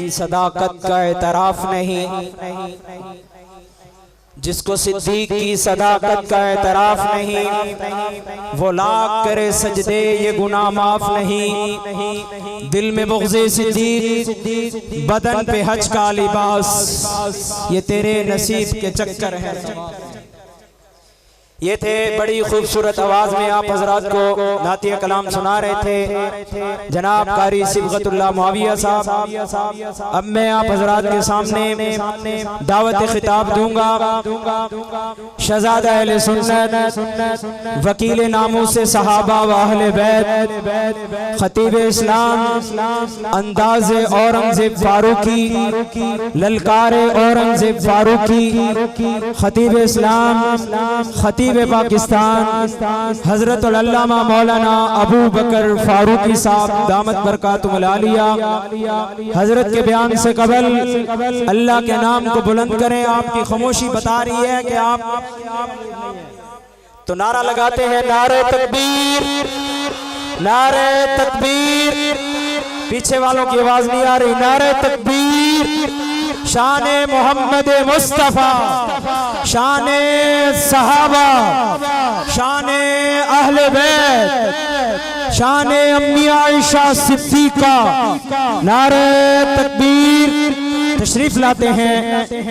की सदाकत का एतराफ़ नहीं, जिसको सिद्दीक की सदाकत का एतराफ़ नहीं, वो लाख करे सजदे ये गुनाह माफ नहीं। दिल में बुग़्ज़े सिद्दीक, बदन पे हज का लिबास, ये तेरे नसीब के चक्कर हैं। ये थे बड़ी खूबसूरत आवाज में आप हजरात को नातिया कलाम सुना रहे थे जनाब कारी सिबगतुल्लाह मुआविया साहब। अब मैं आप हजरात के सामने दावत खिताब दूंगा शहज़ादा अहले सुन्नत, वकील नामूसे सहाबा व अहले बैत, खतीब इस्लाम, अंदाज़े औरंगज़ेब फारूकी, ललकारे औरंगज़ेब फारूकी, खतीब इस्लाम, खतीब पाकिस्तान हजरत अल्लामा मौलाना अबू बकर फारूकी साहब दामत बरकातुहुल आलिया, हजरत के बयान से कबल अल्लाह के नाम को बुलंद करें। आपकी खामोशी बता रही है कि आप तो नारा लगाते हैं, नारे तकबीर, नारे तकबीर। पीछे वालों की आवाज नहीं आ रही, नारे तकबीर। शाने मोहम्मद मुस्तफा, शाने सहाबा, शाने अहले बैत, शाने अम्मी आयशा सिद्दीका, नारे तकबीर। तशरीफ लाते हैं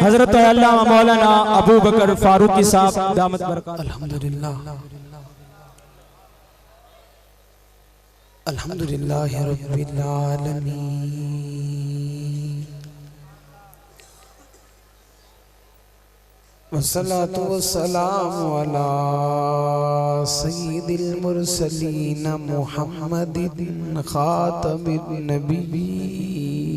हजरत अल्लामा मौलाना अबू बकर फारूकी साहब दामत बरकात। अल्हम्दुलिल्लाह, अल्हम्दुलिल्लाह रब्बिल आलमीन, वस्सलातु वस्सलामु अला सय्यिदिल मुरसलीन मुहम्मदिन खातमिन नबिय्यीन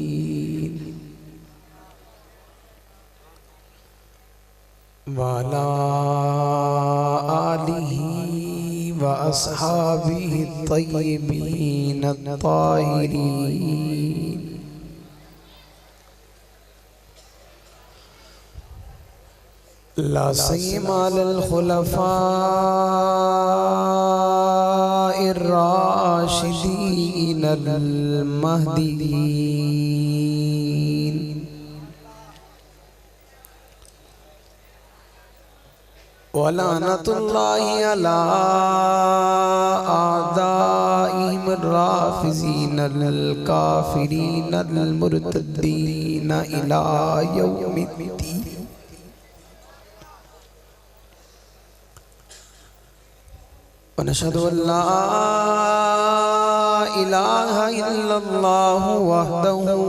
वाला आलिही व अस्हाबिही तय्यिबीन ताहिरीन। ला सय्यमा अल खुलफाइर राशिदीन अल महदीयीन व लानतुल्लाहि अला आदाइहिम राफिज़ीन अल काफिरीन अल मुर्तदीन इला यौमिद्दीन। वनशहदु अल्ला इलाहा इल्लल्लाहु वहदहु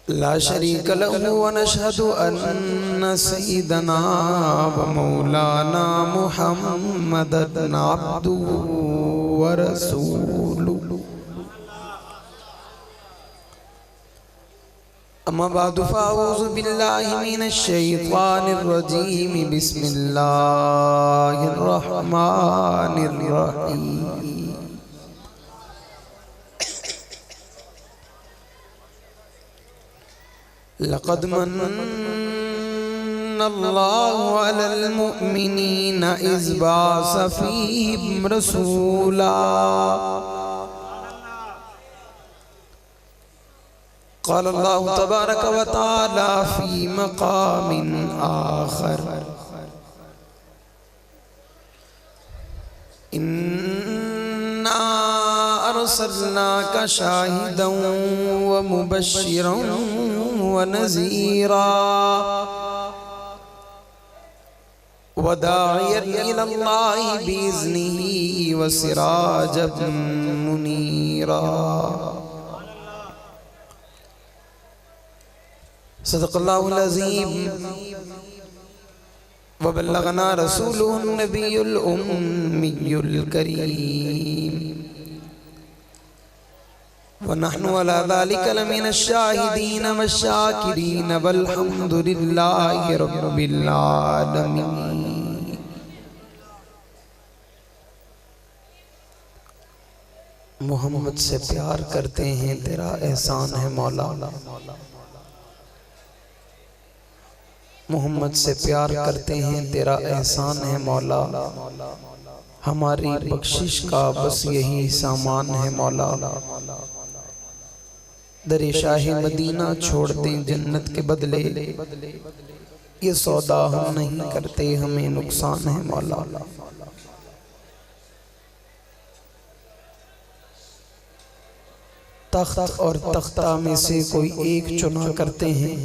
ला शरीक लहु वनशहदु अन्न सय्यदना व मौलाना मुहम्मदन अब्दुहु व रसूलुहु। अम्मा बादु फ़अऊज़ु बिल्लाहि मिनश शैतानिर रजीम, बिस्मिल्लाहिर रहमानिर रहीम। लक़द मन्नल्लाहु अलल मुअमिनीन इज़ बअस फ़ीहिम रसूला क़ाल अल्लाहु तबारक व तआला फ़ी मक़ामिन आख़र इन्ना अर्सलनाका शाहिदन व मुबश्शिरन व नज़ीरा व दाइयन इलल्लाहि बिइज़्निही व सिराजन मुनीरा। सदक़ल्लाहुल अज़ीम व बल्लगना रसूलुहुन नबियुल उम्मियुल करीम व नहनु अला ज़ालिका लमिनश शाहिदीन वश्शाकिरीन वल्हम्दुलिल्लाहि रब्बिल आलमीन। मोहम्मद से प्यार करते हैं तेरा एहसान है मौला, मोहम्मद से प्यार करते हैं तेरा एहसान है मौला। हमारी बख्शिश का बस यही सामान है मौला। दरे शाही मदीना छोड़ दें जन्नत के बदले, ये सौदा हम नहीं करते, हमें नुकसान है मौला। तख्त और तख्ता में से कोई एक चुना करते हैं,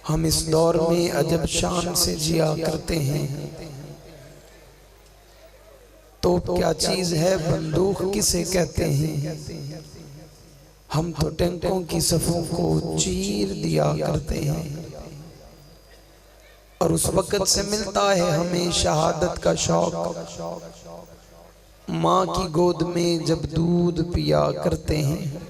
हम इस दौर में अजब शान से जिया करते हैं। तो क्या चीज है बंदूक किसे कहते हैं, हम तो टैंकों की सफों को चीर दिया करते हैं। और उस वक्त से मिलता है हमें शहादत का शौक, माँ की गोद में जब दूध पिया करते हैं।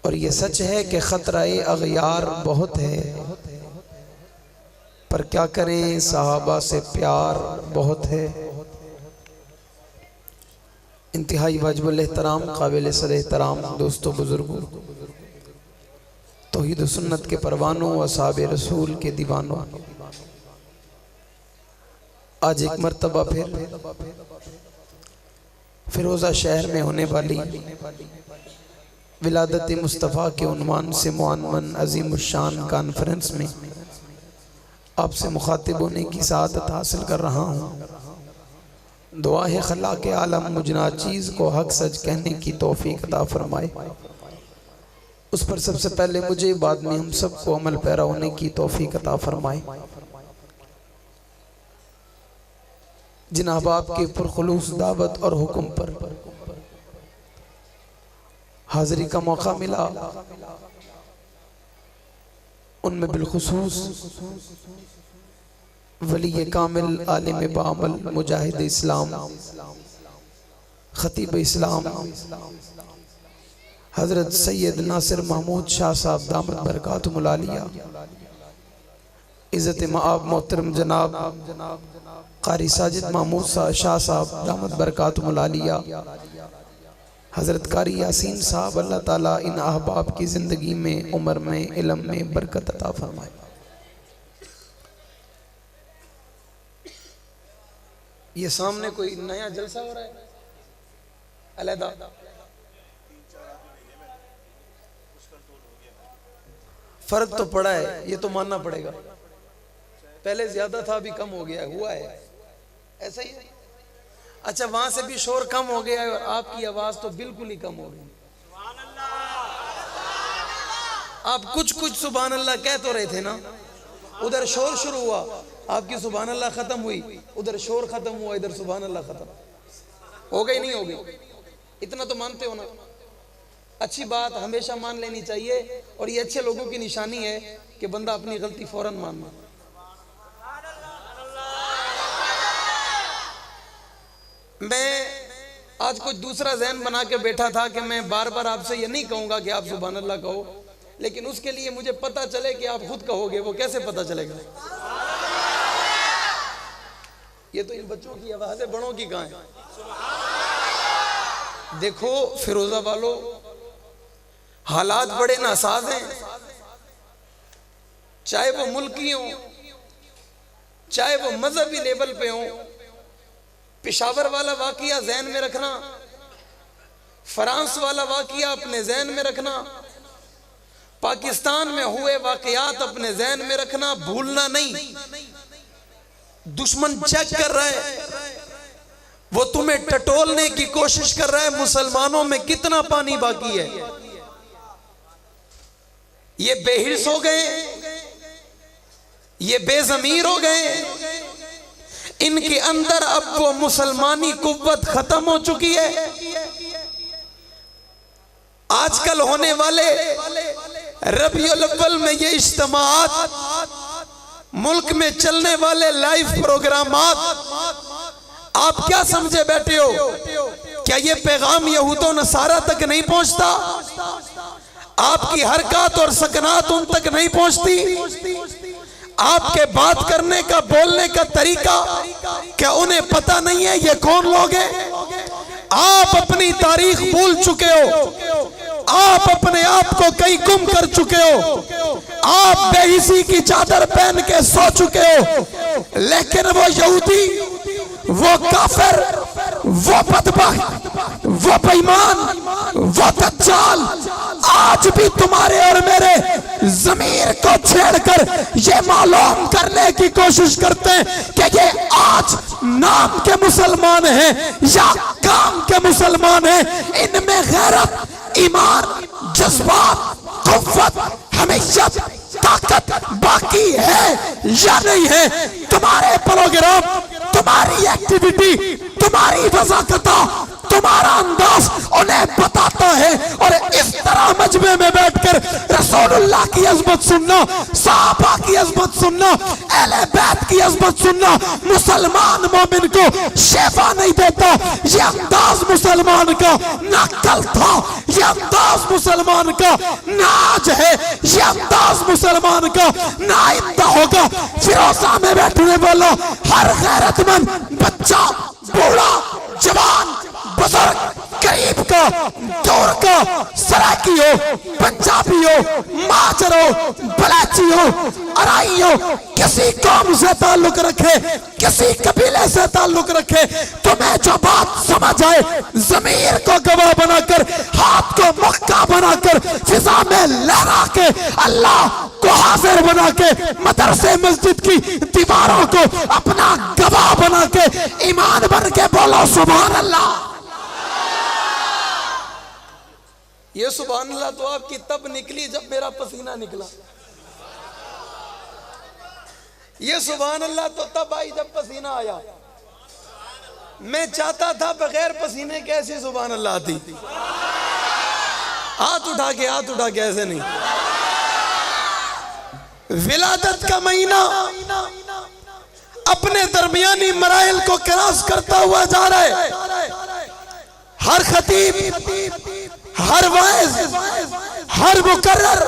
और ये सच है कि खतराए अगयार बहुत है, पर क्या करें सहाबा से प्यार बहुत है। इंतहाई वाजिबुल एहतराम काबिल सर एहतराम दोस्तों बुजुर्गों, तौहीद सुन्नत के परवानों, असहाबे रसूल के दीवानों, आज एक मर्तबा फिर फिरोजा शहर में होने वाली विलादत मुस्तफ़ा के उन्वान से मुअन्वन अज़ीमुश्शान कॉन्फ्रेंस में आपसे मुखातिब होने की सआदत हासिल कर रहा हूँ। दुआ है खला के आलम मुझे चीज़ को हक सच कहने की तौफीक अता फरमाए। उस पर सबसे पहले मुझे, बाद में हम सबको अमल पैरा होने की तौफीक अता फरमाए। जिन अहबाब के पुरखुलूस दावत और हुक्म पर हाज़री का मौका मिला, उनमें बिलखुसूस वली कामिल, आलिम बामल, मुजाहिद इस्लाम, खतीब इस्लाम हजरत सैयद नासिर महमूद शाह साहब दामत बरकातुहुल आलिया, इज़्ज़त मआब मोहतरम जनाब कारी साजिद महमूद शाह साहब दामत बरकातुहुल आलिया, हज़रत कारी यासीन साहब, अल्लाह ताला इन अहबाब की ज़िंदगी में, उम्र में, इल्म में बरकत अता फरमाए। ये सामने कोई नया जलसा हो रहा है अलहदा, फर्क तो पड़ा है, ये तो मानना पड़ेगा। पहले ज्यादा था, अभी कम हो गया, हुआ है ऐसा ही है। अच्छा, वहां से भी शोर कम हो गया है और आपकी आवाज तो बिल्कुल ही कम हो गई। आप कुछ कुछ सुभान अल्लाह कह तो रहे थे ना, उधर शोर शुरू हुआ, आपकी सुभान अल्लाह खत्म हुई, उधर शोर खत्म हुआ, इधर सुभान अल्लाह खत्म हो गई। नहीं हो गई, इतना तो मानते हो ना। अच्छी बात हमेशा मान लेनी चाहिए, और ये अच्छे लोगों की निशानी है कि बंदा अपनी गलती फौरन मानना। मैं आज कुछ दूसरा ज़हन बना के बैठा था कि मैं बार बार आपसे ये नहीं कहूंगा कि आप सुभान अल्लाह कहो, लेकिन उसके लिए मुझे पता चले कि आप खुद कहोगे। वो कैसे पता चलेगा? ये तो इन बच्चों की आवाज है, बड़ों की कहां है? देखो फिरोजा वालों, हालात बड़े नासाज हैं, चाहे वो मुल्की हो, चाहे वो मजहबी लेवल पे हो। पेशावर वाला वाकया जहन में रखना, फ्रांस वाला वाकया अपने जहन में रखना, पाकिस्तान में हुए वाकयात अपने जहन में रखना, भूलना नहीं। दुश्मन चेक कर रहा है, वो तुम्हें टटोलने की कोशिश कर रहा है मुसलमानों में कितना पानी बाकी है। ये बेहिस हो गए, ये बेजमीर हो गए, इनके अंदर अब वो मुसलमानी कुव्वत खत्म हो चुकी है। आजकल होने वाले रबीउल अव्वल में ये इज्तिमाआत, मुल्क में चलने वाले लाइव प्रोग्रामात, आप क्या समझे बैठे हो? क्या ये पैगाम यहूदो नसारा तक नहीं पहुंचता? आपकी हरकत और सकनात उन तक नहीं पहुंचती? आपके बात करने का, बोलने का तरीका, क्या उन्हें पता नहीं है ये कौन लोग हैं? आप अपनी तारीख भूल चुके हो। आप अपने आप को कहीं गुम कर चुके हो, आप बेहिसी की चादर पहन के सो चुके हो, लेकिन वो यहूदी, वो काफिर, वो बदबख्त, वो बेईमान, वो दज्जाल आज भी तुम्हारे और मेरे ज़मीर को छेड़कर ये मालूम करने की कोशिश करते हैं कि ये आज नाम के मुसलमान हैं या काम के मुसलमान हैं। इनमें गैरत, ईमान, जज्बात, कुव्वत, हमीयत, ताकत बाकी है या नहीं है? तुम्हारे प्रोग्राम, तुम्हारी एक्टिविटी, तुम्हारी वज़ाकता, तुम्हारा अंदाज उन्हें बताता है। और इस तरह मजमे में बैठकर रसूलुल्लाह की अज़मत सुनना, सहाबा की अज़मत सुनना, अहले बैत की अज़मत सुनना मुसलमान मोमिन को शेफा नहीं देता। ये अंदाज मुसलमान का ना कल था, ये अंदाज मुसलमान का ना आज है, ये अंदाज मुसलमान का ना आइंदा होगा। फिरोजा में बैठने वाला हर गैरतमंद बच्चा, बूढ़ा, जवान, बुजुर्ग, गरीब का, दूर का, सराकी हो, पंजाबी हो, माजर हो, बलाची हो, अराई हो, किसी कौम से ताल्लुक रखे, किसी कबीले से ताल्लुक रखे, तुम्हें जो बात समझ आए, ज़मीर को गवाह बनाकर, हाथ को मक्का बनाकर, फिजा में लहरा के, अल्लाह को हाजिर बना के, मदरसे मस्जिद की दीवारों को अपना गवाह बना के, ईमान बन के बोलो सुभान अल्लाह। ये सुभान अल्लाह तो आपकी तब निकली जब मेरा पसीना निकला। ये सुभान अल्लाह तो तब आई जब पसीना आया। मैं चाहता था बगैर पसीने कैसी सुभान अल्लाह आती। हाथ उठा के ऐसे नहीं। विलादत का महीना अपने दरमियानी मराइल को क्रॉस करता हुआ जा रहा है। हर खतीब, हर वाइज, हर मुकर्रर,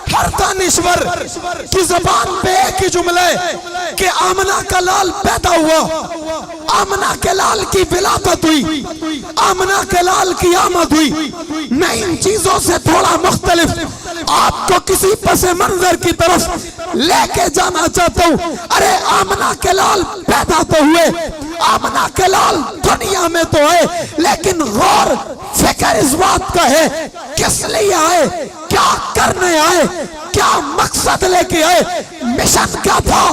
हर दानिश्वर की जबान पे एक ही जुमला है कि आमना का लाल पैदा हुआ, आमना के लाल की विलादत हुई, आमना के लाल की आमद हुई। मैं इन चीजों से थोड़ा मुख्तलिफ आपको किसी पसे मंजर की तरफ लेके जाना चाहता हूँ। अरे आमना के लाल पैदा तो हुए, आमना के लाल दुनिया में तो है, लेकिन गौर फिक्र इस बात का है किस लिए आए, क्या करने आए, क्या मकसद लेके आए, मिशन क्या था,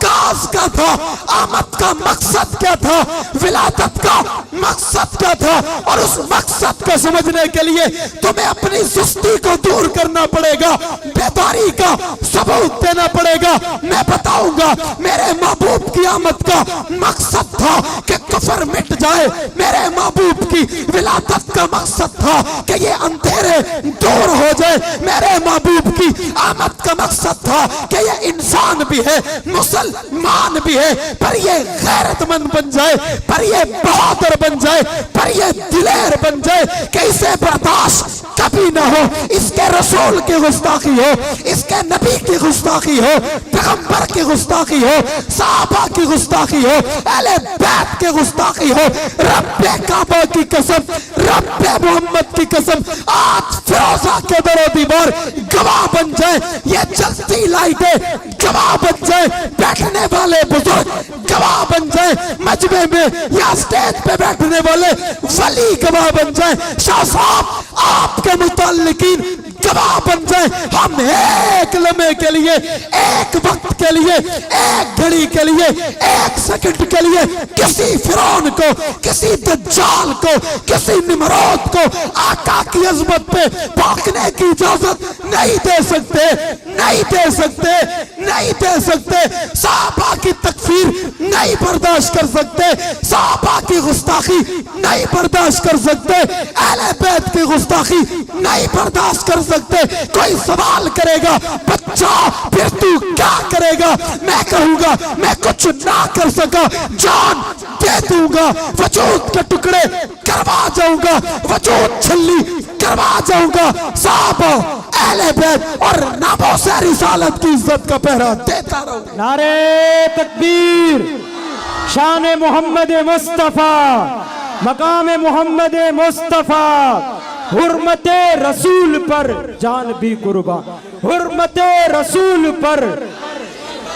काज क्या था, आमद का मकसद क्या था, विलादत का मकसद क्या था। और उस मकसद को समझने के लिए तुम्हें अपनी सुस्ती को दूर करना पड़ेगा, बेदारी का सबूत देना पड़ेगा। मैं बताऊंगा मेरे महबूब की आमद का मकसद था कि कुफर मिट जाए, मेरे महबूब की विलादत का मकसद था कि ये अंधेरे दूर हो जाए, मेरे महबूब की आमद का मकसद था कि ये इंसान भी है, मुसलमान भी है, पर ये गैरतमंद बन जाए, पर ये बहादुर बन जाए, पर ये दिलेर बन जाए कि इसे बर्दाश्त कभी ना हो, इसके रसूल की गुस्ताखी हो, इसके नबी की गुस्ताखी हो, पैगंबर की गुस्ताखी हो, सहाबा की गुस्ताखी हो, अहले बैत की गुस्ताखी हो। रब्बे काबा की कसम, रब्बे मोहम्मद की कसम, आज फिरोजा के दरो दीवार गवाह बन जाए, ये जलती लाइटें गवाह बन जाए, बैठने वाले बुजुर्ग गवाह बन जाए, मजमे में या स्टेज पे बैठने वाले वली गवाह बन जाए, शाह साहब आपके मुताल्लिकीन गवाह बन जाए। हम एक लम्हे के लिए, एक वक्त के लिए, एक घड़ी के लिए, एक सेकंड के लिए किसी फिरौन को, किसी दज्जाल को, किसी निमरोद को आका की अजमत पे भागने की इजाजत नहीं दे सकते, नहीं दे सकते, नहीं दे सकते। सहाबा की तकफीर नहीं बर्दाश्त कर सकते, सहाबा की गुस्ताखी नहीं बर्दाश्त कर सकते, अहले बैत की गुस्ताखी नहीं बर्दाश्त कर सकते। कोई सवाल करेगा बच्चा फिर तू क्या करेगा, मैं कहूंगा मैं कुछ ना कर सका, जान दे दूंगा, वजूद के टुकड़े करवा जाऊंगा, वजूद छल्ली करवा जाऊंगा। साहबा अहले बैत और नामों से रिसालत की इज्जत का पहरा देता रहूंगा। नारे तकबीर, शान मोहम्मद मुस्तफा, मकाम मोहम्मद मुस्तफा, हुर्मते रसूल पर जान भी कुर्बान, हुर्मते रसूल पर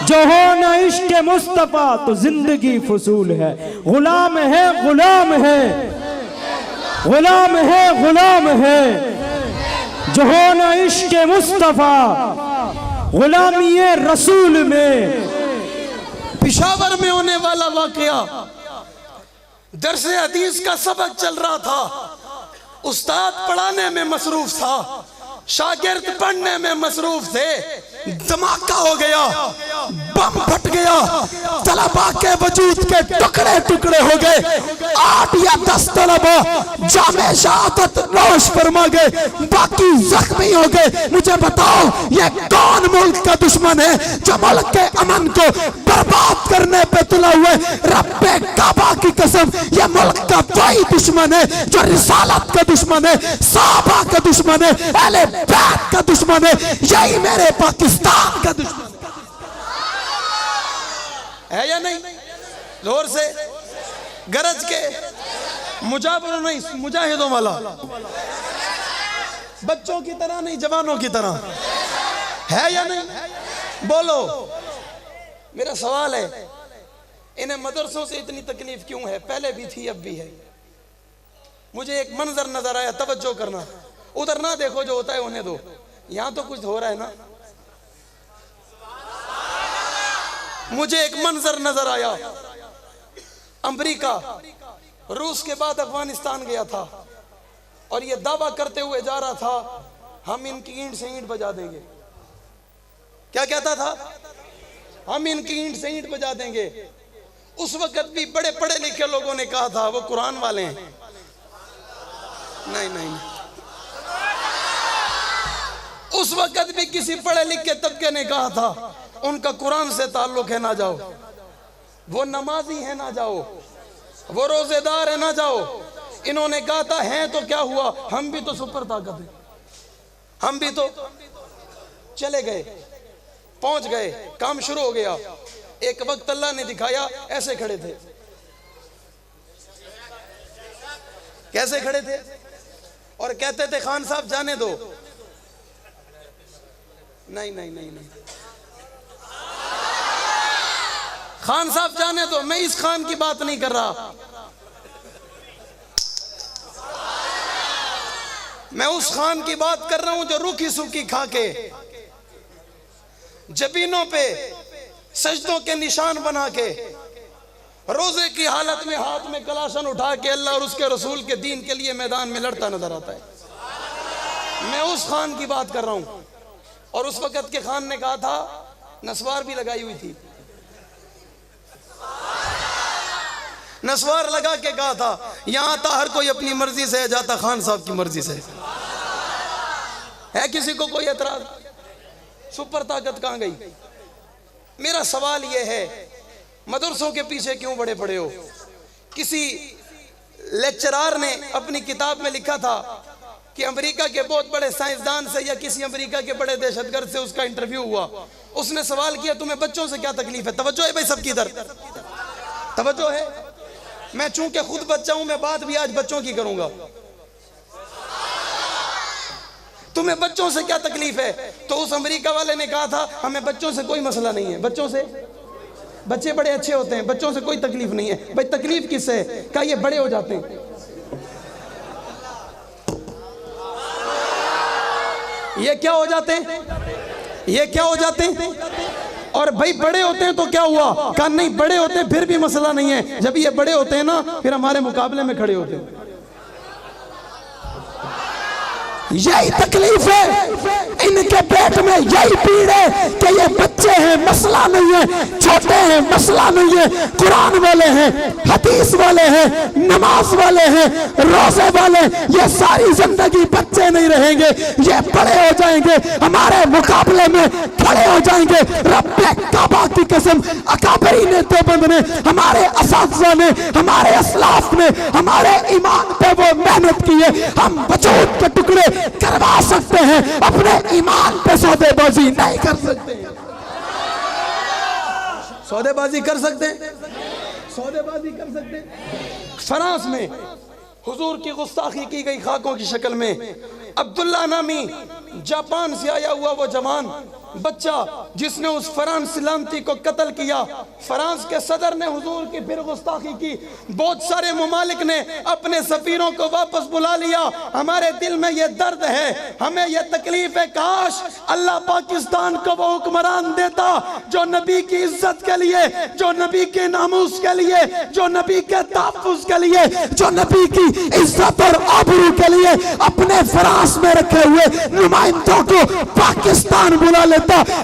जो हो न इश्क मुस्तफा तो जिंदगी फसूल है। गुलाम है गुलाम है गुलाम है गुलाम है, जो हो न इश्क मुस्तफा गुलामी रसूल में। पिशावर में होने वाला वाकया, दर्स हदीस का सबक चल रहा था, उस्ताद पढ़ाने में मसरूफ था, शागिर्द पढ़ने में मसरूफ थे, धमाका हो गया, बम फट गया, तलबा के वजूद के टुकड़े टुकड़े हो गए। 8 या 10 तलबा जामे शहादत नौश फरमा गए, बाकी जख्मी हो गए। मुझे बताओ ये कौन मुल्क का दुश्मन है जो मुल्क के अमन को बर्बाद करने पे तुला हुआ है? रब्बे काबा की कसम, ये मुल्क का वही दुश्मन है जो रिसालत का दुश्मन है, साहबा का दुश्मन है, अहले बैत का दुश्मन है, यही मेरे पाकिस्तान का दुश्मन है या नहीं? जोर से गरज के, मुजाहिदों नहीं, मुजाहिदों वाला, बच्चों की तरह नहीं, जवानों की तरह, है या नहीं? बोलो। मेरा सवाल है, इन्हें मदरसों से इतनी तकलीफ क्यों है? पहले भी थी, अब भी है। मुझे एक मंजर नजर आया, तवज्जो करना, उधर ना देखो, जो होता है होने दो, यहां तो कुछ हो रहा है ना। मुझे एक मंजर नजर आया, अमेरिका रूस के बाद अफगानिस्तान गया था और ये दावा करते हुए जा रहा था हम इनकी ईंट से ईंट बजा देंगे। क्या कहता था? हम इनकी ईंट से ईंट बजा देंगे। उस वक्त भी बड़े पढ़े लिखे लोगों ने कहा था वो कुरान वाले हैं। नहीं नहीं, उस वक्त भी किसी पढ़े लिखे तबके ने कहा था उनका कुरान से ताल्लुक है, ना जाओ। वो नमाजी है, ना जाओ। वो रोजेदार है, ना जाओ। इन्होंने कहा था हैं तो क्या हुआ, हम भी तो सुपर ताकत है, हम भी तो। चले गए, पहुंच गए, काम शुरू हो गया। एक वक्त अल्लाह ने दिखाया, ऐसे खड़े थे। कैसे खड़े थे? और कहते थे खान साहब जाने दो। नहीं नहीं नहीं नहीं, खान साहब जाने दो। मैं इस खान की बात नहीं कर रहा, मैं उस खान की बात कर रहा हूं जो रूखी सूखी खा के जबीनों पे सजदों के निशान बना के रोजे की हालत में हाथ में कलाशन उठा के अल्लाह और उसके रसूल के दीन के लिए मैदान में लड़ता नजर आता है। मैं उस खान की बात कर रहा हूं। और उस वक्त के खान ने कहा था, नस्वार भी लगाई हुई थी, नस्वार लगा के कहा था यहां था हर कोई अपनी मर्जी से जाता, खान साहब की मर्जी से है। किसी को कोई एतराज? सुपर ताकत कहां गई? मेरा सवाल यह है, मदरसों के पीछे क्यों बड़े पड़े हो? किसी लेक्चरार ने अपनी किताब में लिखा था कि अमेरिका के बहुत बड़े साइंसदान से या किसी अमेरिका के बड़े दहशतगर्द से उसका इंटरव्यू हुआ। उसने सवाल किया तुम्हें बच्चों से क्या तकलीफ है? तवज्जो है भाई सबकी इधर, तवज्जो है। मैं चूंकि खुद बच्चा हूं, मैं बात भी आज बच्चों की करूंगा। तुम्हें बच्चों से क्या तकलीफ है? तो उस अमेरिका वाले ने कहा था हमें बच्चों से कोई मसला नहीं है, बच्चों से, बच्चे बड़े अच्छे होते हैं, बच्चों से कोई तकलीफ नहीं है। भाई तकलीफ किससे है? क्या ये बड़े हो जाते हैं? ये क्या हो जाते हैं? ये क्या हो जाते हैं? और भाई बड़े होते हैं तो क्या हुआ? कहा नहीं, बड़े होते हैं फिर भी मसला नहीं है। जब ये बड़े होते हैं ना, फिर हमारे मुकाबले में खड़े होते हैं। यही तकलीफ है इनके पेट में, यही पीड़ है कि ये बच्चे हैं मसला नहीं है, छोटे हैं मसला नहीं है, कुरान वाले हैं, हदीस वाले हैं, नमाज वाले हैं, रोजे वाले, ये सारी जिंदगी बच्चे नहीं रहेंगे, ये बड़े हो जाएंगे, हमारे मुकाबले में खड़े हो जाएंगे। रब्बे काबा की कसम, अकाबरीन देवबंद ने, हमारे असातिज़ा ने, हमारे असलाफ ने हमारे ईमान पे वो मेहनत की है। हम वजूद के टुकड़े करवा सकते हैं, अपने ईमान पे सौदेबाजी नहीं कर सकते। सौदेबाजी कर सकते हैं, सौदेबाजी कर सकते हैं। फ्रांस में हुजूर की गुस्ताखी की गई खाकों की शक्ल में। अब्दुल्ला नामी जापान से आया हुआ वो जवान बच्चा जिसने उस फ्रांस सलामती को कत्ल किया, फ्रांस के सदर ने हुजूर की फिर गुस्ताखी की। बहुत सारे ममालिक ने अपने सफीरों को वापस बुला लिया। हमारे दिल में ये दर्द है, हमें ये तकलीफ है, काश अल्लाह पाकिस्तान को वो हुक्मरान देता जो नबी की इज्जत के लिए, जो नबी के नामूस के लिए, जो नबी के तहफ्फुज़ के लिए, जो नबी की इज्जत और आबरू के लिए अपने फ्रांस में रखे हुए नुमाइंदों को पाकिस्तान बुला लेता,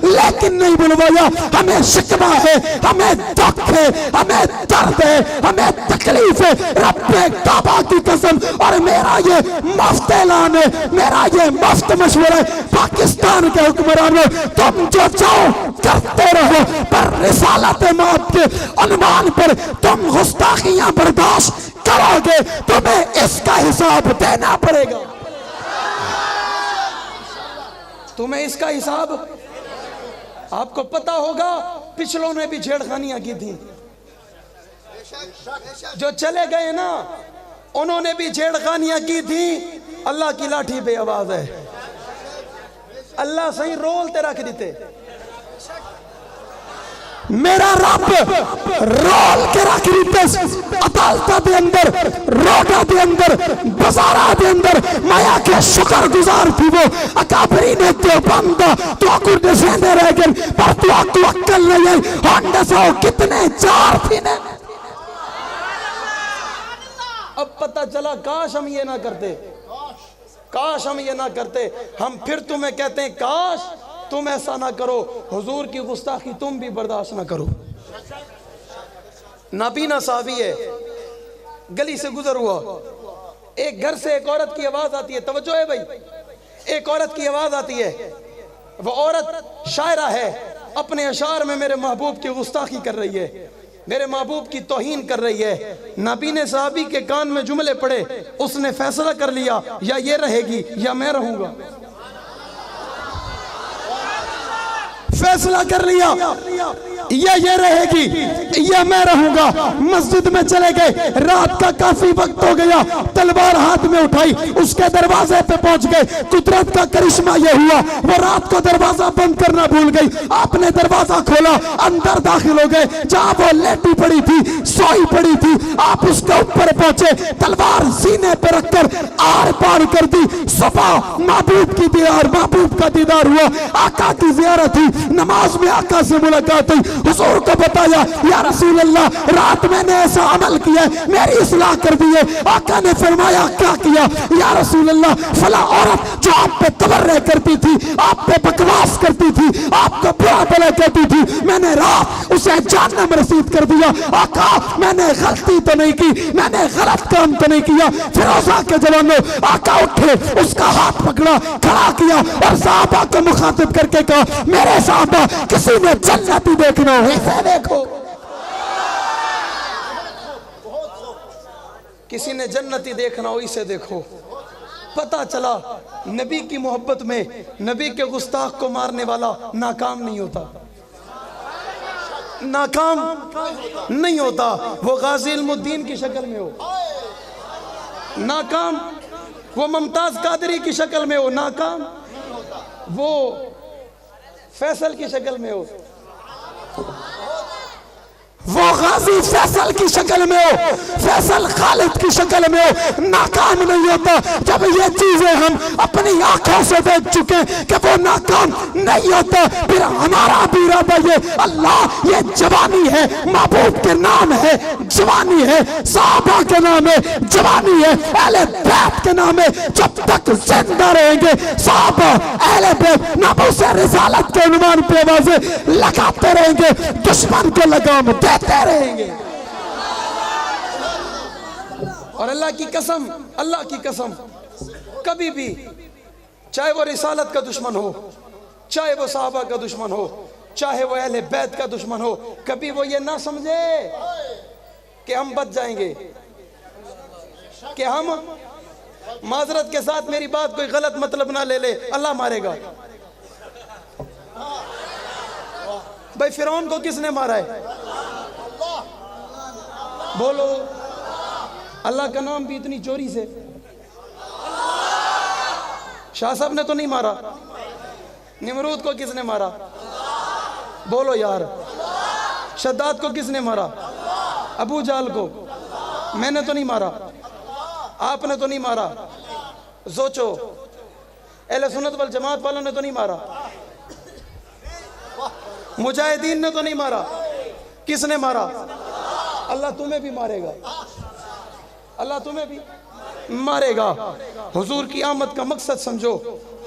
लेकिन नहीं बुलवाया। हमें शिकवा है, हमें दुख है, हमें दर्द है, हमें तकलीफ है। रब्बे काबा की कसम, और मेरा ये मुफ्त ऐलान है, मेरा ये मुफ्त मशवरा है, पाकिस्तान के हुक्मरानों, तुम जो चाहो करते रहो, पर रिसालत मौत के अनुमान पर तुम गुस्ताखियां बर्दाश्त करोगे, तुम्हें इसका हिसाब देना पड़ेगा। तुम्हें इसका हिसाब, आपको पता होगा पिछलों ने भी छेड़खानियां की थी, जो चले गए ना उन्होंने भी छेड़खानियां की थी। अल्लाह की लाठी पे आवाज है, अल्लाह सही रोलते रख देते। मेरा रब रोल के रख देते, अदालत के अंदर, रोडा के अंदर, बाजारा के अंदर। माया के शुक्र गुजार थी वो अकाबरी ने तो बंदा तो कुछ सेंदे रह गए, पर तो अक्ल नहीं है। होंडे सो कितने चार थी ने। अब पता चला काश हम ये ना करते, काश हम ये ना करते। हम फिर तुम्हें कहते हैं काश तुम ऐसा ना करो, हुजूर की गुस्ताखी तुम भी बर्दाश्त ना करो। नाबीना साहबी है, गली से गुजर हुआ, एक घर से एक औरत की आवाज आती है, तवज्जो है भाई, एक औरत की आवाज आती है। वो औरत शायरा है, अपने अशार में मेरे महबूब की गुस्ताखी कर रही है, मेरे महबूब की तौहीन कर रही है। नाबीने साहबी के कान में जुमले पड़े, उसने फैसला कर लिया या ये रहेगी या मैं रहूंगा। फैसला कर लिया, ये रहेगी या मैं रहूंगा। मस्जिद में चले गए, रात का काफी वक्त हो गया, तलवार हाथ में उठाई, उसके दरवाजे पे पहुंच गए। कुदरत का करिश्मा ये हुआ, वो रात को दरवाजा बंद करना भूल गई। आपने दरवाजा खोला, अंदर दाखिल हो गए, जहां वो लेटी पड़ी थी, सोई पड़ी थी, आप उसके ऊपर पहुंचे, तलवार सीने पे रखकर आर पार कर दी। सुबह महबूब की दीदार, महबूब का दीदार हुआ, आका की ज़ियारत हुई, नमाज में आका से मुलाकात हुई। हुजूर को बताया, या रसूल अल्लाह, रात मैंने ऐसा अमल किया, मेरी इस्लाह कर दी है। आका ने फरमाया क्या किया? या रसूल अल्लाह, फला औरत जो आप पे तबर्रे करती थी, आप पे बकवास करती थी, आपको बुरा भला कहती थी, मैंने रात उसे जहन्नम रसीद कर दिया। आका मैंने गलती तो नहीं की, मैंने गलत काम तो नहीं किया। फिरोजा के जवानों, आका उठे, उसका हाथ पकड़ा, खड़ा किया और साहबा को मुखातिब करके कहा, मेरे साहबा किसी ने जन्नत ही देखना हो इसे देखो, किसी ने जन्नती देखना हो इसे देखो। पता चला नबी की मोहब्बत में नबी के गुस्ताख को मारने वाला नाकाम नहीं होता, नाकाम नहीं होता। वो गाजी इल्मुद्दीन की शक्ल में हो नाकाम, वो मुमताज कादरी की शक्ल में हो नाकाम, वो फैसल की शक्ल में हो, वो गाजी फैसल की शक्ल में हो, फैसल खालिद की शक्ल में हो, नाकाम नहीं होता। जब ये चीजें हम अपनी आंखों से देख चुके कि वो नाकाम नहीं होता, फिर हमारा भी इरादा ये, अल्लाह ये जवानी है, महबूब के नाम है जवानी है, साहबा के नाम है जवानी है, अहले बैत के नाम है। जब तक जिंदा रहेंगे साहबा अहले बैत नामोस रिसालत के अनुमान पे आवाजें लगाते रहेंगे, दुश्मन को लगाम देते रहेंगे। और अल्लाह की कसम, अल्लाह की कसम, कभी भी चाहे वो रिसालत का दुश्मन हो, चाहे वो साहबा का दुश्मन हो, चाहे वो अहले बैत का दुश्मन हो, कभी वो ये ना समझे कि हम बच जाएंगे, कि हम माजरत के साथ, मेरी बात कोई गलत मतलब ना ले ले, अल्लाह मारेगा। भाई फिरौन को किसने मारा है? बोलो, अल्लाह का नाम भी इतनी चोरी से। शाह साहब ने तो नहीं मारा, निमरूद को किसने मारा? बोलो यार। शद्दाद को किसने मारा? अबू जाल को। मैंने तो नहीं मारा, आपने तो नहीं मारा। सोचो, अहले सुन्नत वल जमात वालों ने तो नहीं मारा, मुजाहिदीन ने तो नहीं मारा। किसने मारा? अल्लाह तुम्हें भी मारेगा, अल्लाह तुम्हें भी मारेगा। हुजूर की आमद का मकसद समझो।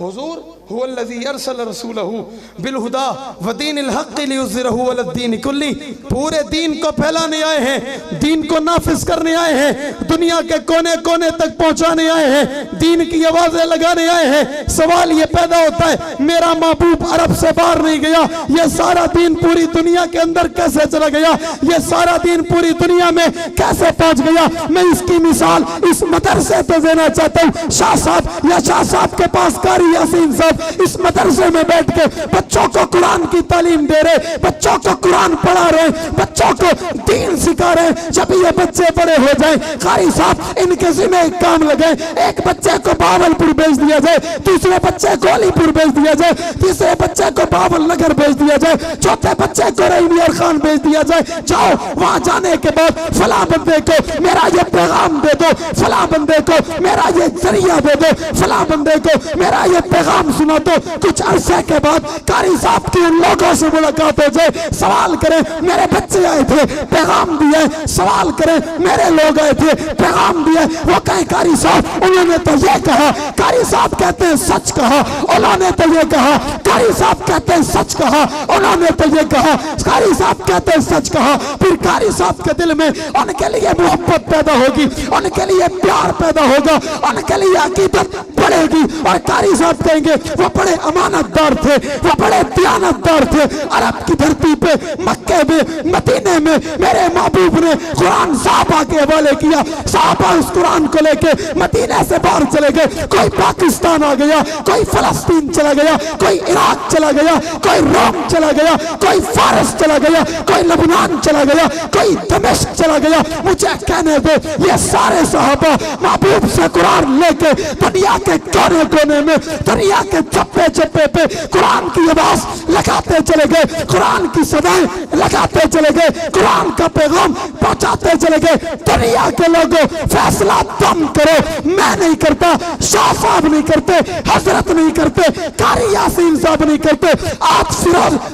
हुजूर हुवल्लज़ी अरसल रसूलहू बिलहुदा व दीनिल हक़्क़ि लियुज़हिरहू अलद्दीन कुल्ली। पूरे दीन को फैलाने आए हैं, दीन को नाफिज करने आए हैं, दुनिया के कोने कोने तक पहुंचाने आए हैं, दीन की आवाजें लगाने आए हैं। सवाल ये पैदा होता है, मेरा महबूब अरब से बाहर नहीं गया, ये सारा दीन पूरी दुनिया के अंदर कैसे चला गया? ये सारा दीन पूरी दुनिया में कैसे पहुंच गया? मैं इसकी मिसाल इस मदरसे पे देना चाहता हूँ। शाह साहब या शाह साहब के पास कारी यासीन साहब इस मदरसे में बैठ के बच्चों को कुरान की तालीम दे रहे, बच्चों को कुरान पढ़ा रहे, बच्चों को दीन सिखा रहे। जब ये बच्चे बड़े हो जाए, कारी साहब इनके जिम्मे एक काम लगे, एक बच्चे को बावलपुर भेज दिया जाए, दूसरे बच्चे को अलीपुर भेज दिया जाए, तीसरे बच्चे को बावल नगर भेज दिया जाए, चौथे बच्चे को रहीमियर खान भेज दिया जाए। जाओ वहां जाने के बाद फला बंदे को मेरा ये पैगाम दे दो, फला बंदे को मेरा ये जरिया दे दो, फला बंदे को मेरा ये पैगाम सुना दो। कुछ अरसे के बाद कारी साहब की उन लोगों से मुलाकात हो जाए, सवाल करें मेरे बच्चे आए थे पैगाम दिया, सवाल करें मेरे लोग आए थे पैगाम दिया, वो कहे कारी साहब उन्होंने तो ये कहा, कारी साहब कहते हैं सच कहा, उन्होंने तो ये कहा, कारी साहब कहते हैं सच कहा, उन्होंने तो ये कहा, कारी साहब कहते हैं सच कहा। फिर कारी साहब के दिल में उनके लिए मोहब्बत पैदा होगी, उनके लिए प्यार पैदा होगा, उनके लिए अकीदत बढ़ेगी। और कारी साहब कहेंगे वो बड़े अमानतदार थे, वो बड़े दयानतदार थे। अरब की धरती पे, मक्के में, मदीने में मेरे महबूब ने कुरान साहबा के हवाले किया। साहबा उस कुरान को लेके मदीने से बाहर चले गए, कोई पाकिस्तान आ गया, कोई फलस्तीन चला गया, कोई इराक चला गया, कोई रोम चला गया, कोई फारस चला गया, कोई लबनान चला गया, कोई दमिश्क चला गया। मुझे कहने दो, ये सारे साहबा महबूब से कुरान लेके दुनिया के कोने कोने में, दुनिया के चप्पे चप्पे पे कुरान की आवाज लगाते चले गए, कुरान की सदाएं लगाते चले गए, कुरान का पैगाम पहुंचाते चले गए। दुनिया के लोगों फैसला तुम करो, मैं नहीं करता, शाह साहब नहीं करते, हजरत नहीं करते, कारी यासीन साहब नहीं करते।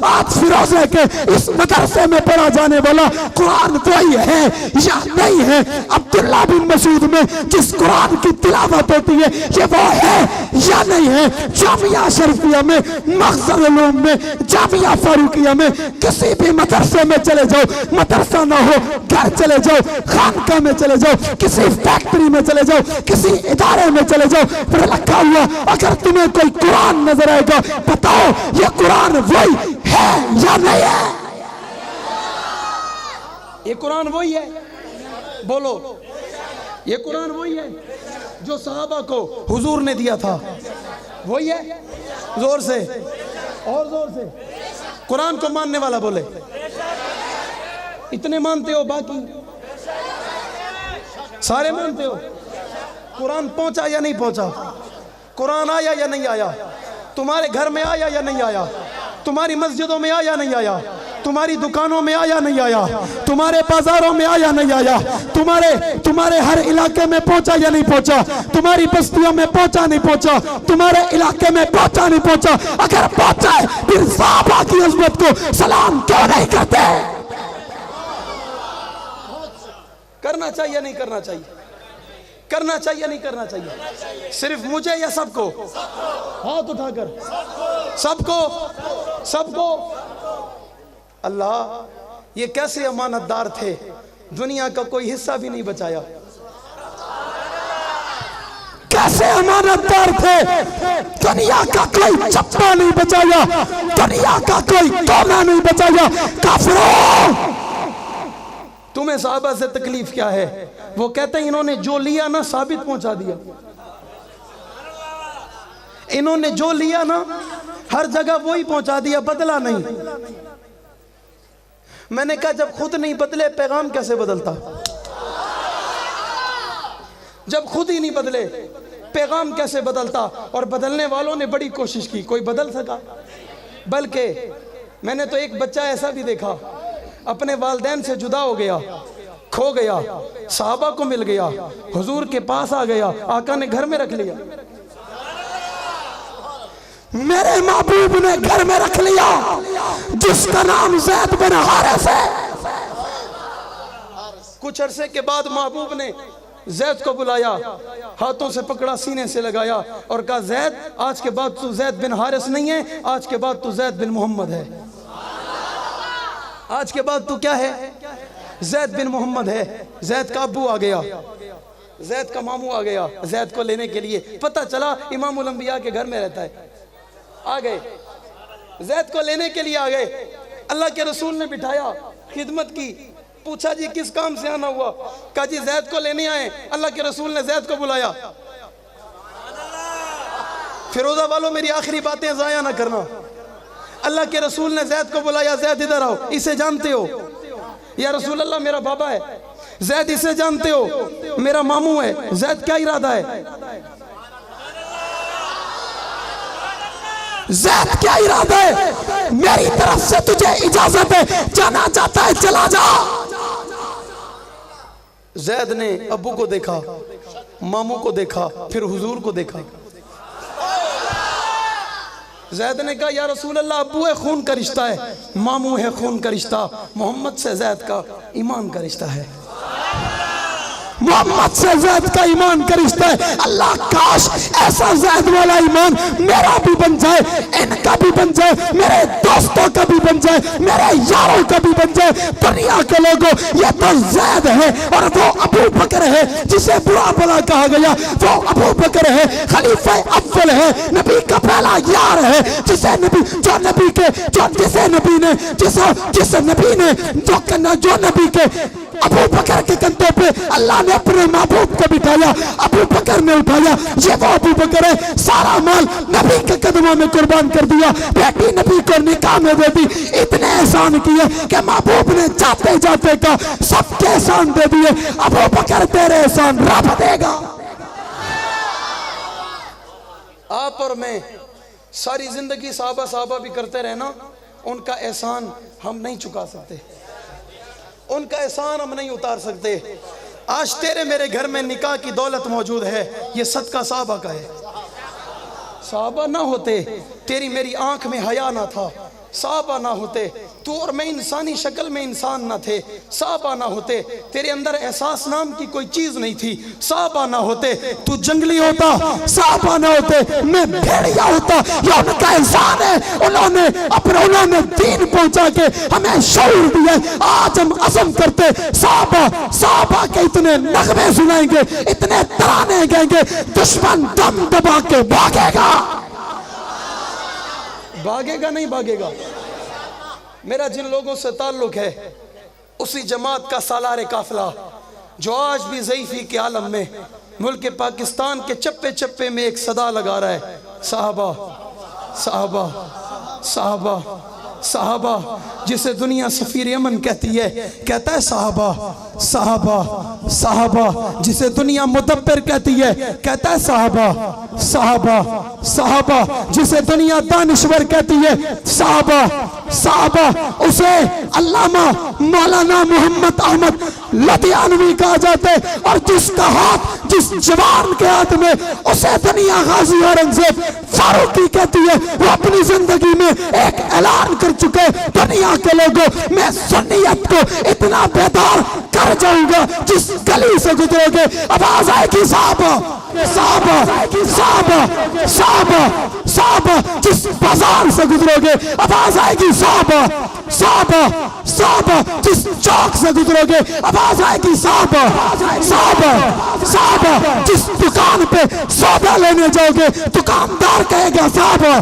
आज फिरोजे के इस मदरसे में पढ़ा जाने वाला कुरान वही है या नहीं है? अब्दुल्ला बिन मसूद में जिस कुरान की तिलावत होती है ये वो है या नहीं है? जामिया शरीफिया में, मखज़र उलूम में, जामिया फारूकिया में, किसी भी मदरसे में चले जाओ, मदरसा ना हो घर चले जाओ, खानका में चले जाओ, किसी फैक्ट्री में चले जाओ, किसी इदारे में चले जाओ, फिर रखा हुआ अगर तुम्हें कोई कुरान नजर आएगा, बताओ ये कुरान वही है या नहीं है? ये कुरान वही है? बोलो, ये कुरान वही है जो सहाबा को हुजूर ने दिया था? वही है? जोर से और जोर से कुरान को मानने वाला बोले। इतने मानते हो, बाकी सारे मानते हो? कुरान पहुंचा या नहीं पहुंचा? कुरान आया या नहीं आया? तुम्हारे घर में आया या नहीं आया? तुम्हारी मस्जिदों में आया नहीं आया? तुम्हारी दुकानों में आया नहीं आया? तुम्हारे बाजारों में आया नहीं आया? तुम्हारे हर इलाके में पहुंचा या नहीं पहुंचा? तुम्हारी बस्तियों में पहुंचा नहीं पहुंचा? तुम्हारे इलाके में पहुंचा नहीं पहुंचा? अगर पहुंचा है फिर सहाबा की अज़मत को सलाम क्यों नहीं करते? करना चाहिए नहीं करना चाहिए? करना चाहिए नहीं करना चाहिए? सिर्फ मुझे या सबको? हाथ उठाकर सबको, सबको। अल्लाह ये कैसे अमानतदार थे, दुनिया का कोई हिस्सा भी नहीं बचाया। कैसे अमानतदार थे, दुनिया का कोई चप्पा नहीं बचाया, दुनिया का कोई कोना नहीं बचाया। काफिरों, तुम्हें साहबा से तकलीफ क्या है? वो कहते हैं इन्होंने जो लिया ना साबित पहुंचा दिया, इन्होंने जो लिया ना हर जगह वही पहुंचा दिया, बदला नहीं। मैंने कहा जब खुद नहीं बदले पैगाम कैसे बदलता? जब खुद ही नहीं बदले पैगाम कैसे बदलता? और बदलने वालों ने बड़ी कोशिश की, कोई बदल सका? बल्कि मैंने तो एक बच्चा ऐसा भी देखा, अपने वालिदैन से जुदा हो गया, खो गया, सहाबा को मिल गया, हुजूर के पास आ गया, आका ने घर में रख लिया। मेरे महबूब ने घर में रख लिया जिसका नाम ज़ैद बिन हारिस है। कुछ अरसे के बाद महबूब ने ज़ैद को बुलाया, हाथों से पकड़ा, सीने से लगाया और कहा, ज़ैद आज के बाद तू ज़ैद बिन हारिस नहीं है, आज के बाद तू ज़ैद बिन मोहम्मद है। आज के बाद तू क्या है? ज़ैद बिन मोहम्मद है। ज़ैद का अब्बू आ गया, ज़ैद का मामू आ गया ज़ैद को लेने के लिए। पता चला इमामुल अंबिया के घर में रहता है। आ गए, ज़ैद को लेने के लिए आ गए। अल्लाह के रसूल ने बिठाया, खिदमत की, पूछा जी किस काम से आना हुआ? कहा जी ज़ैद को लेने आए। अल्लाह के रसूल ने ज़ैद को बुलाया। फिरोजा वालों, मेरी आखिरी बातें ज़ाया ना करना। अल्लाह के रसूल ने ज़ैद को बुलाया, ज़ैद इधर आओ, इसे जानते हो? या रसूल अल्लाह मेरा बाबा है। ज़ैद इसे जानते हो? मेरा मामू है। ज़ैद क्या इरादा है? ज़ैद क्या इरादा है? मेरी तरफ से तुझे इजाजत है, जाना चाहता है चला जा। ज़ैद ने अब्बू को देखा, मामू को देखा, फिर हुजूर को देखा। ज़ैद ने कहा, या रसूल अल्लाह, अब्बू है खून का रिश्ता है, मामू है खून का रिश्ता, मोहम्मद से ज़ैद का ईमान का रिश्ता है। मोहम्मद से ज़ैद का ईमान का रिश्ता है। अल्लाह काश ऐसा ज़ैद वाला ईमान मेरा भी बन जाए, इनका भी बन जाए, मेरे दोस्तों का भी बन जाए, मेरे यारों का भी बन जाए। दुनिया के लोगों, ये तो ज़ैद है और वो अबू बकर है जिसे बुरा भला कहा गया। वो अबू बकर है, खलीफा अव्वल है, नबी का पहला यार है, जिसे नबी जो नबी के जो नबी के अबू बकर के कंधों पे अल्लाह ने अपने महबूब को बिठाया, अबू बकर ने उठाया। ये वो अबू बकर है, सारा माल नबी के कदमों में कुर्बान कर दिया, बेटी नबी को निकाह में दे दी। इतने एहसान किए कि महबूब ने जाते जाते का सबके एहसान दे दिए। अबू बकर तेरे एहसान रब देगा। आप और मैं सारी जिंदगी साहबा भी करते रहना, उनका एहसान हम नहीं चुका सकते, उनका एहसान हम नहीं उतार सकते। आज तेरे मेरे घर में निकाह की दौलत मौजूद है, ये सदका साहबा का है। साहबा ना होते, तेरी मेरी आंख में हया ना था। साहबा ना होते, तू और मैं इंसानी शक्ल में इंसान ना थे। साहबा ना होते, तेरे अंदर एहसास नाम की कोई चीज नहीं थी। साहबा ना होते, तू जंगली होता। साहबा ना होते, मैं भेड़िया होता। ये उनका एहसान है, उन्होंने दीन पहुंचा के हमें शऊर दिया। आज हम अज़म करते, साहबा के इतने नगमे सुनाएंगे, इतने तराने गाएंगे, दुश्मन दम दबा के भागेगा। भागेगा नहीं भागेगा। मेरा जिन लोगों से ताल्लुक है, उसी जमात का सालारे काफिला जो आज भी ज़ईफ़ी के आलम में मुल्क पाकिस्तान के चप्पे चप्पे में एक सदा लगा रहा है, साहबा साहबा साहबा साहबा, जिसे दुनिया सफीर यमन कहती है, कहता है साहबा साहबा साहबा, जिसे दुनिया मुदब्बिर कहती है, कहता है साहबा साहबा साहबा, जिसे दुनिया दानिश्वर कहती है, साहबा साहबा, उसे अल्लामा मौलाना मोहम्मद अहमद लधियानवी कहा जाता है। और जिसका हाथ जिस जवान के हाथ में, उसे दुनिया गाजी औरंगजेब फारूकी कहती है। वो अपनी जिंदगी में एक ऐलान कर चुके, दुनिया के लोगों, मैं सुन्नियत को इतना बेदार कर जाऊंगा, जिस गली से गुजरोगे आवाज आएगी साहबा साहबा साहबा साहबा साहबा, जिस बाजार से गुजरोगे आवाज आएगी साहबा साहबा साहबा, जिस चौक से गुजरोगे आवाज आएगी साहबा साहबा साहबा, जिस दुकान पे सौदा लेने जाओगे दुकानदार कहेगा साहबा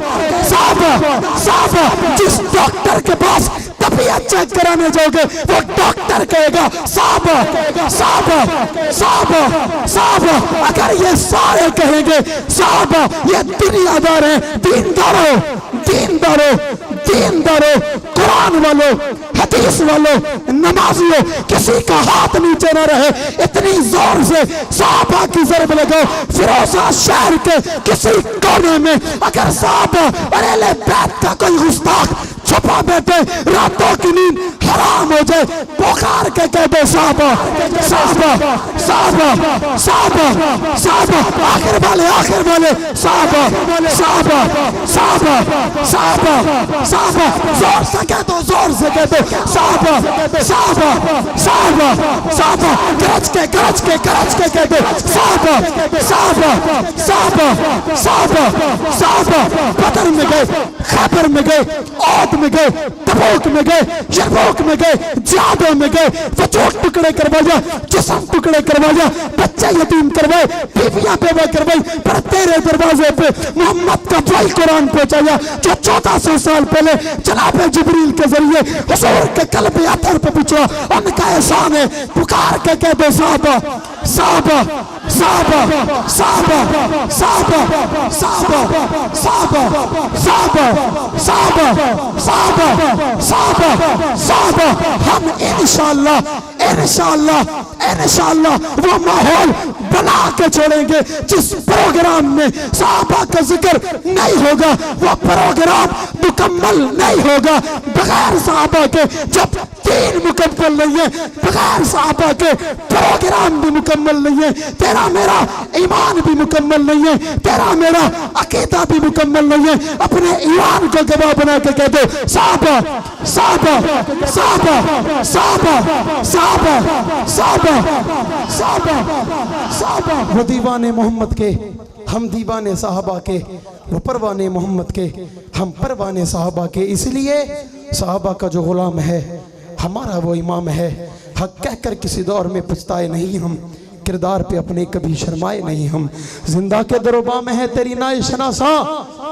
साहबा साहबा, जिस डॉक्टर के पास तबीयत चेक कराने जाओगे वो डॉक्टर कहेगा साहबा साहबा साहबा साहबा। अगर ये सारे कहेंगे साहबा, ये दुनियादार है, दीनदारों दीनदारों दीनदारों, कुरान वालों, हदीस वालों, नमाजियों, किसी का हाथ नीचे न रहे, इतनी जोर से सहाबा की ज़रब लगाओ। फिरोजा शहर के किसी कोने में अगर सहाबा और अहले बैत का कोई गुस्ताख छुपा बैठे, रातों की नींद हराम हो जाए, पुकार के कह दो साहबा साहबा साहबा साहबा साहबा, आखिर वाले साहबा साहबा साहबा साहबा साहबा, जोर से कह दो, जोर से कह दो साहबा साहबा साहबा साहबा, गरज के कह दो साहबा साहबा साहबा साहबा साहबा। बदर में गए, खैबर में गए, औद में गए, तबूक में गए, यरमूक में गए, जिहादों में गए, वजूद टुकड़े करवाया, जिस्म टुकड़े करवाया, बच्चे यतीम करवाए, बीवियां बेवा करवाई, पर तेरे दरवाजे पे मोहम्मद का भाई कुरान पहुंचाया जो 1400 साल पहले जनाब जिब्रील के जरिए हुजूर के कल्बे अतर पे पिछड़ा। उनका एहसान है, पुकार के कह दो साहबा साहबा साहबा साहबा साहबा साहबा साहबा साहबा साहबा साहबा साहबा साहबा। हम इंशाअल्लाह वो माहौल बना के छोड़ेंगे जिस प्रोग्राम में साहबा का जिक्र नहीं होगा, वो प्रोग्राम मुकम्मल नहीं होगा। बगैर साहबा के जब दीन मुकम्मल नहीं है, बगैर साहबा के प्रोग्राम भी मुकम्मल नहीं है, तेरा मेरा ईमान भी मुकम्मल नहीं है, तेरा मेरा अकीदा भी मुकम्मल नहीं है। अपने ईमान को गवाह बना के कह दो साहबा साहबा साहबा साहबा साहबा साहबा साहबा साहबा। वो दीवाने मोहम्मद के, हम दीवाने साहबा के, वो परवाने मोहम्मद के, हम परवाने साहबा के। इसलिए साहबा का जो गुलाम है हमारा वो इमाम है। हक कहकर किसी दौर में पछताए नहीं हम, किरदार पे अपने कभी शर्माए नहीं हम। जिंदा के दरोबा में है तेरी नाई शनासा,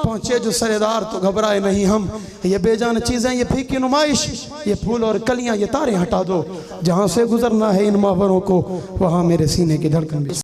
पहुंचे जो सरेदार तो घबराए नहीं हम। ये बेजान चीजें, ये फीकी नुमाइश, ये फूल और कलियां, ये तारे हटा दो। जहां से गुजरना है इन मावरों को, वहां मेरे सीने की धड़कन भी